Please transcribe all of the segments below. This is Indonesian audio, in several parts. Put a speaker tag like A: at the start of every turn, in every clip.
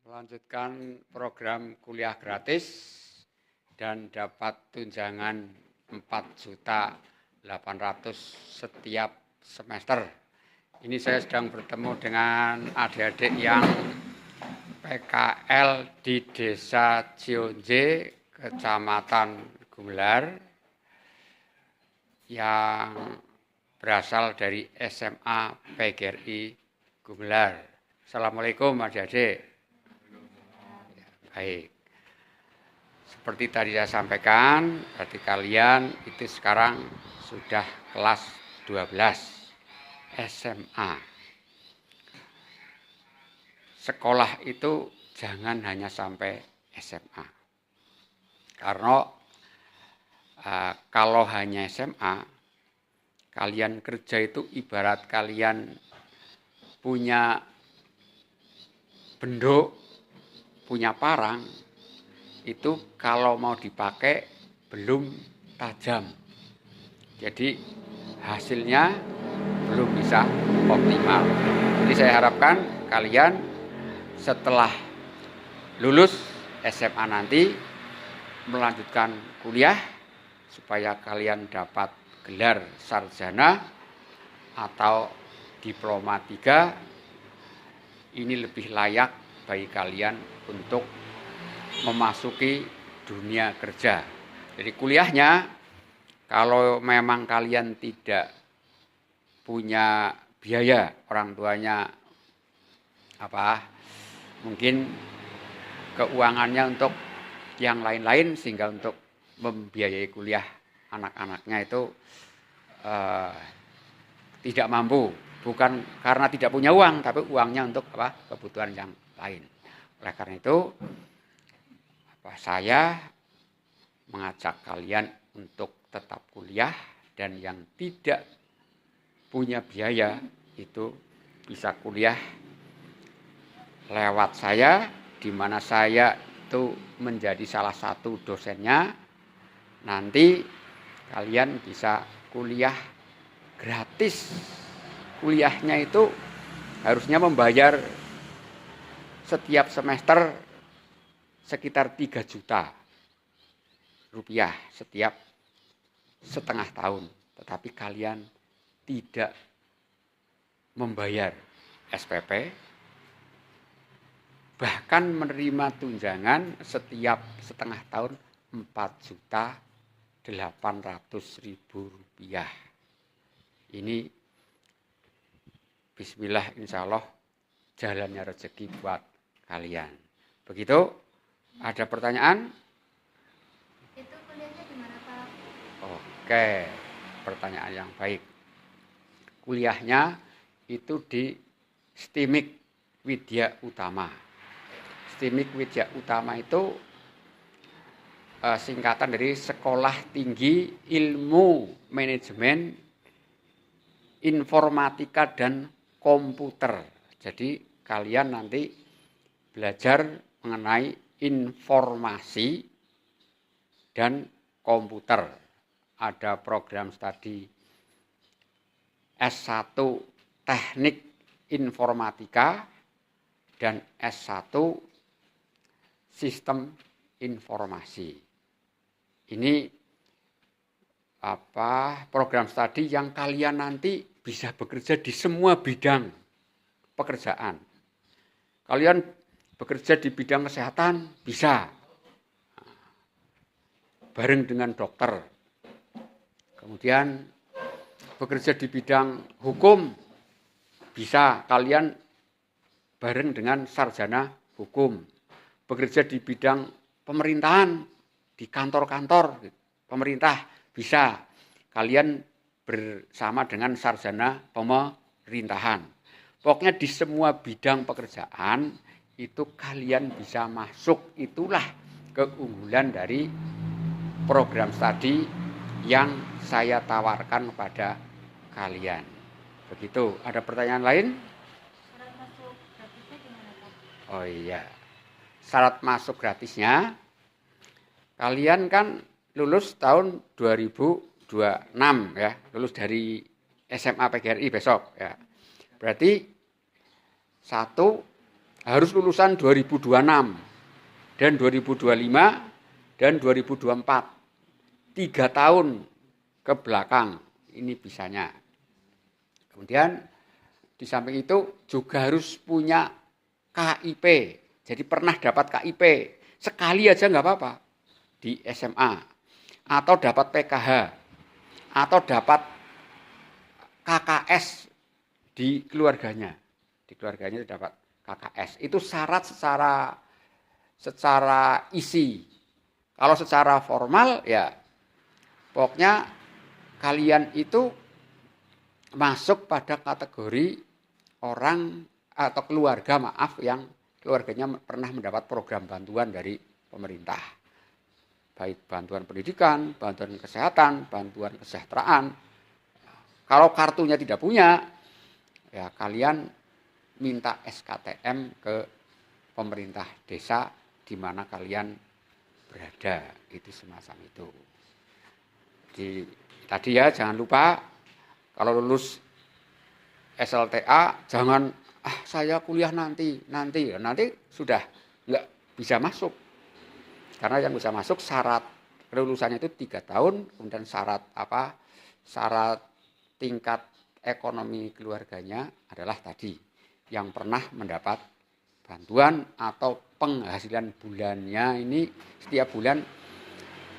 A: Melanjutkan program kuliah gratis dan dapat tunjangan 4.800.000 setiap semester. Ini saya sedang bertemu dengan adik-adik yang PKL di Desa Cionje, Kecamatan Gumelar, yang berasal dari SMA PGRI Gumelar. Assalamualaikum adik-adik. Baik. Seperti tadi saya sampaikan, berarti kalian itu sekarang sudah kelas 12 SMA. Sekolah itu jangan hanya sampai SMA. Karena kalau hanya SMA, kalian kerja itu ibarat kalian punya benduk, punya parang, itu kalau mau dipakai belum tajam. Jadi hasilnya belum bisa optimal. Jadi saya harapkan kalian setelah lulus SMA nanti melanjutkan kuliah supaya kalian dapat gelar sarjana atau diploma 3. Ini lebih layak bagi kalian untuk memasuki dunia kerja. Jadi kuliahnya, kalau memang kalian tidak punya biaya, orang tuanya mungkin keuangannya untuk yang lain-lain, sehingga untuk membiayai kuliah anak-anaknya itu tidak mampu. Bukan karena tidak punya uang, tapi uangnya untuk kebutuhan yang lain. Oleh karena itu, saya mengajak kalian untuk tetap kuliah, dan yang tidak punya biaya itu bisa kuliah lewat saya, di mana saya itu menjadi salah satu dosennya. Nanti kalian bisa kuliah gratis. Kuliahnya itu harusnya membayar setiap semester sekitar 3 juta rupiah setiap setengah tahun. Tetapi kalian tidak membayar SPP, bahkan menerima tunjangan setiap setengah tahun 4.800.000 rupiah. Ini bismillah, insya Allah jalannya rezeki buat kalian. Begitu? Ada pertanyaan?
B: Itu kuliahnya di mana, Pak?
A: Oke, pertanyaan yang baik. Kuliahnya itu di STIMIK Widya Utama. STIMIK Widya Utama itu singkatan dari Sekolah Tinggi Ilmu Manajemen Informatika dan Komputer. Jadi kalian nanti belajar mengenai informasi dan komputer. Ada program studi S1 Teknik Informatika dan S1 Sistem Informasi. Ini program studi yang kalian nanti bisa bekerja di semua bidang pekerjaan. Kalian bekerja di bidang kesehatan bisa, bareng dengan dokter. Kemudian bekerja di bidang hukum bisa, kalian bareng dengan sarjana hukum. Bekerja di bidang pemerintahan, di kantor-kantor pemerintah bisa, kalian bersama dengan sarjana pemerintahan. Pokoknya di semua bidang pekerjaan itu kalian bisa masuk. Itulah keunggulan dari program studi yang saya tawarkan kepada kalian. Begitu. Ada pertanyaan lain?
B: Syarat masuk gratisnya gimana, Pak?
A: Oh iya. Syarat masuk gratisnya, kalian kan lulus tahun 2026 ya, lulus dari SMA PGRI besok ya. Berarti 1, harus lulusan 2026 dan 2025 dan 2024. 3 tahun ke belakang ini bisanya. Kemudian di samping itu juga harus punya KIP. Jadi pernah dapat KIP. Sekali aja nggak apa-apa di SMA. Atau dapat PKH. Atau dapat KKS di keluarganya. Di keluarganya itu dapat KKS. Itu syarat secara isi. Kalau secara formal ya pokoknya kalian itu masuk pada kategori orang atau keluarga yang keluarganya pernah mendapat program bantuan dari pemerintah. Baik bantuan pendidikan, bantuan kesehatan, bantuan kesejahteraan. Kalau kartunya tidak punya, ya kalian minta SKTM ke pemerintah desa di mana kalian berada, itu semacam itu. Tadi ya jangan lupa kalau lulus SLTA jangan saya kuliah nanti sudah nggak bisa masuk. Karena yang bisa masuk syarat kelulusannya itu 3 tahun, kemudian syarat tingkat ekonomi keluarganya adalah tadi yang pernah mendapat bantuan atau penghasilan bulannya ini setiap bulan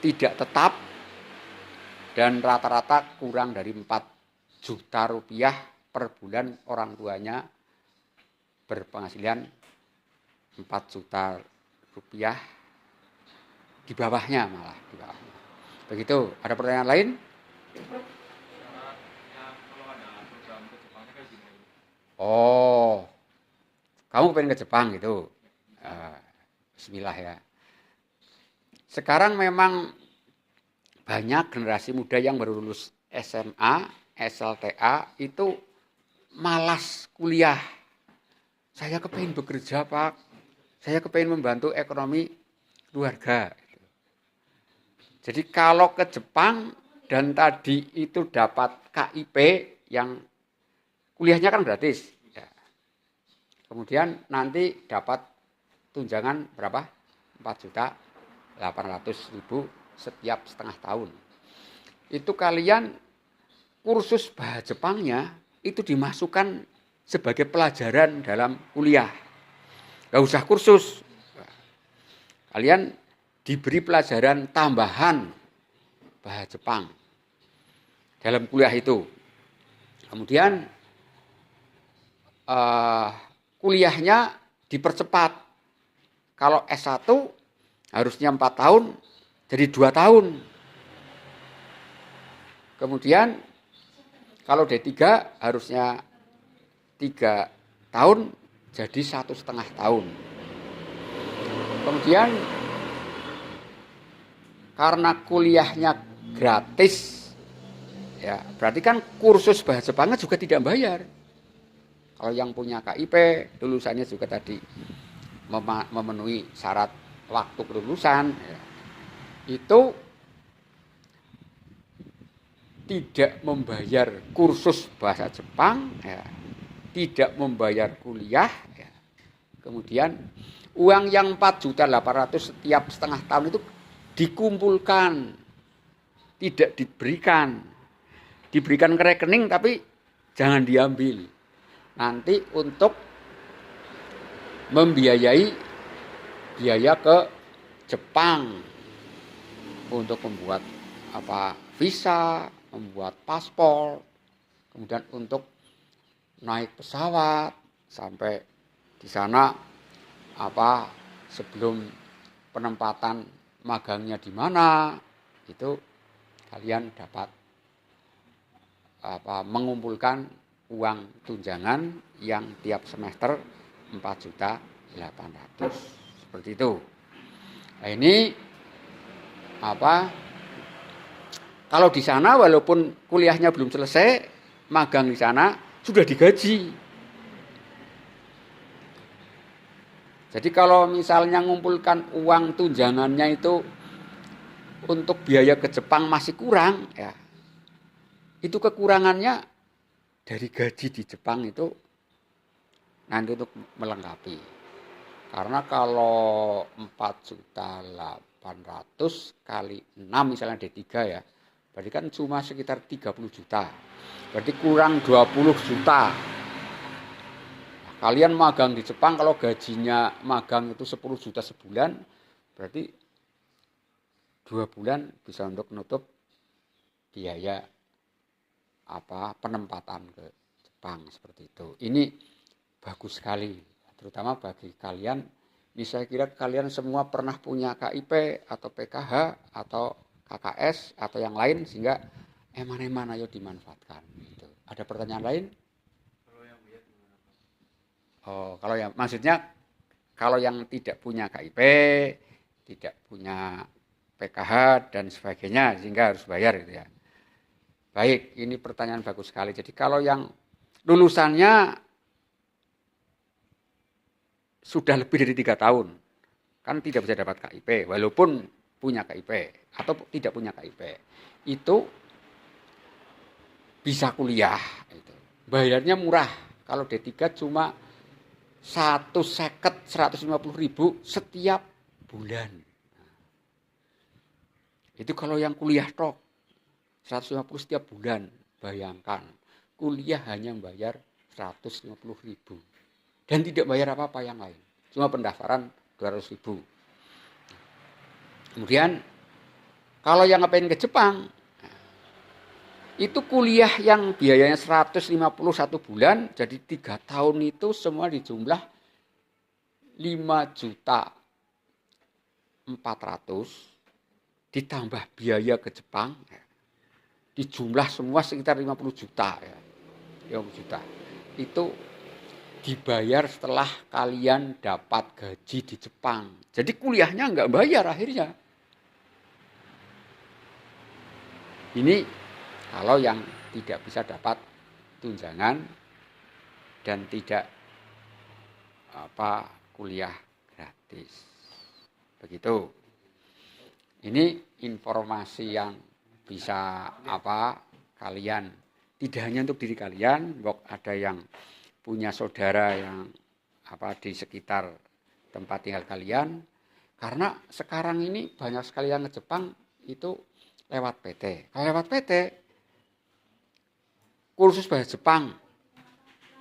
A: tidak tetap dan rata-rata kurang dari 4 juta rupiah per bulan orang tuanya berpenghasilan 4 juta rupiah di bawahnya malah di bawahnya. Begitu, ada pertanyaan lain? Oh, kamu pengen ke Jepang gitu? Bismillah ya. Sekarang memang banyak generasi muda yang baru lulus SMA, SLTA itu malas kuliah. Saya kepengen bekerja Pak, saya kepengen membantu ekonomi keluarga. Jadi kalau ke Jepang dan tadi itu dapat KIP yang kuliahnya kan gratis. Ya. Kemudian nanti dapat tunjangan berapa? 4.800.000 setiap setengah tahun. Itu kalian kursus bahasa Jepangnya itu dimasukkan sebagai pelajaran dalam kuliah. Gak usah kursus. Kalian diberi pelajaran tambahan bahasa Jepang dalam kuliah itu. Kemudian kuliahnya dipercepat. Kalau S1 harusnya 4 tahun, jadi 2 tahun. Kemudian kalau D3 harusnya 3 tahun, jadi 1,5 tahun. Kemudian karena kuliahnya gratis, ya berarti kan kursus bahasa Jepangnya juga tidak bayar. Kalau yang punya KIP, lulusannya juga tadi memenuhi syarat waktu kelulusan, ya, itu tidak membayar kursus bahasa Jepang, ya, tidak membayar kuliah, ya. Kemudian uang yang 4.800.000 setiap setengah tahun itu dikumpulkan, tidak diberikan ke rekening tapi jangan diambil. Nanti untuk membiayai biaya ke Jepang untuk membuat visa, membuat paspor, kemudian untuk naik pesawat sampai di sana sebelum penempatan magangnya di mana, itu kalian dapat mengumpulkan uang tunjangan yang tiap semester 4.800.000 seperti itu. Nah, ini kalau di sana walaupun kuliahnya belum selesai, magang di sana sudah digaji. Jadi kalau misalnya mengumpulkan uang tunjangannya itu untuk biaya ke Jepang masih kurang, ya itu kekurangannya dari gaji di Jepang itu nanti untuk melengkapi. Karena kalau 4.800.000 kali 6 misalnya D3 ya, berarti kan cuma sekitar 30 juta. Berarti kurang 20 juta. Kalian magang di Jepang kalau gajinya magang itu 10 juta sebulan, berarti 2 bulan bisa untuk menutup biaya penempatan ke Jepang seperti itu. Ini bagus sekali, terutama bagi kalian. Ini saya kira kalian semua pernah punya KIP atau PKH atau KKS atau yang lain, sehingga eman-eman ayo dimanfaatkan. Gitu. Ada pertanyaan lain? Kalau yang maksudnya kalau yang tidak punya KIP, tidak punya PKH dan sebagainya, sehingga harus bayar gitu ya. Baik, ini pertanyaan bagus sekali. Jadi kalau yang lulusannya sudah lebih dari 3 tahun, kan tidak bisa dapat KIP, walaupun punya KIP atau tidak punya KIP, itu bisa kuliah. Bayarnya murah. Kalau D3 cuma 150.000 setiap bulan. Itu kalau yang kuliah tok, 150 setiap bulan. Bayangkan, kuliah hanya bayar 150.000. Dan tidak bayar apa-apa yang lain. Cuma pendaftaran 200.000. Kemudian, kalau yang ngapain ke Jepang, itu kuliah yang biayanya 151 bulan, jadi 3 tahun itu semua dijumlah 5.400.000 ditambah biaya ke Jepang, dijumlah semua sekitar 50 juta. 50 juta. Itu dibayar setelah kalian dapat gaji di Jepang. Jadi kuliahnya nggak bayar akhirnya. Ini kalau yang tidak bisa dapat tunjangan dan tidak kuliah gratis. Begitu. Ini informasi yang bisa kalian, tidak hanya untuk diri kalian, ada yang punya saudara yang di sekitar tempat tinggal kalian, karena sekarang ini banyak sekali yang ke Jepang itu lewat PT. Kalau lewat PT, kursus bahasa Jepang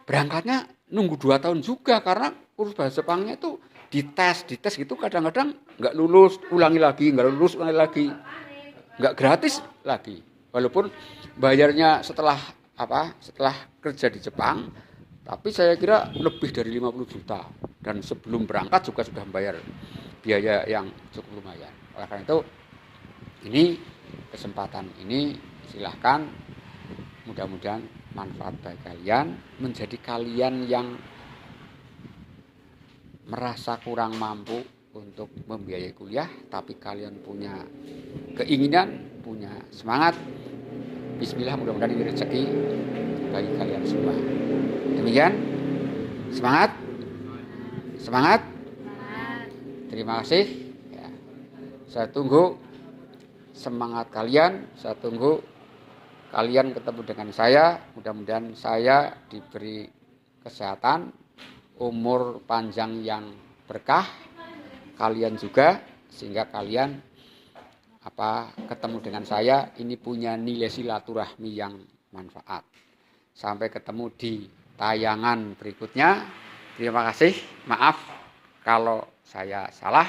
A: berangkatnya nunggu 2 tahun juga, karena kursus bahasa Jepangnya itu dites gitu, kadang-kadang nggak lulus, ulangi lagi, nggak lulus, ulangi lagi, nggak gratis lagi. Walaupun bayarnya setelah kerja di Jepang, tapi saya kira lebih dari 50 juta. Dan sebelum berangkat juga sudah membayar biaya yang cukup lumayan. Oleh karena itu, ini kesempatan ini silahkan, mudah-mudahan manfaat bagi kalian, menjadi kalian yang merasa kurang mampu untuk membiayai kuliah, tapi kalian punya keinginan, punya semangat. Bismillah, mudah-mudahan ini rezeki bagi kalian semua. Demikian, semangat. Terima kasih. Ya. Saya tunggu semangat kalian. Saya tunggu kalian ketemu dengan saya. Mudah-mudahan saya diberi kesehatan, umur panjang yang berkah. Kalian juga, sehingga kalian ketemu dengan saya ini punya nilai silaturahmi yang manfaat. Sampai ketemu di tayangan berikutnya. Terima kasih. Maaf kalau saya salah.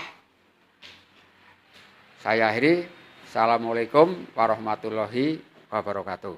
A: Saya akhiri. Assalamualaikum warahmatullahi wabarakatuh.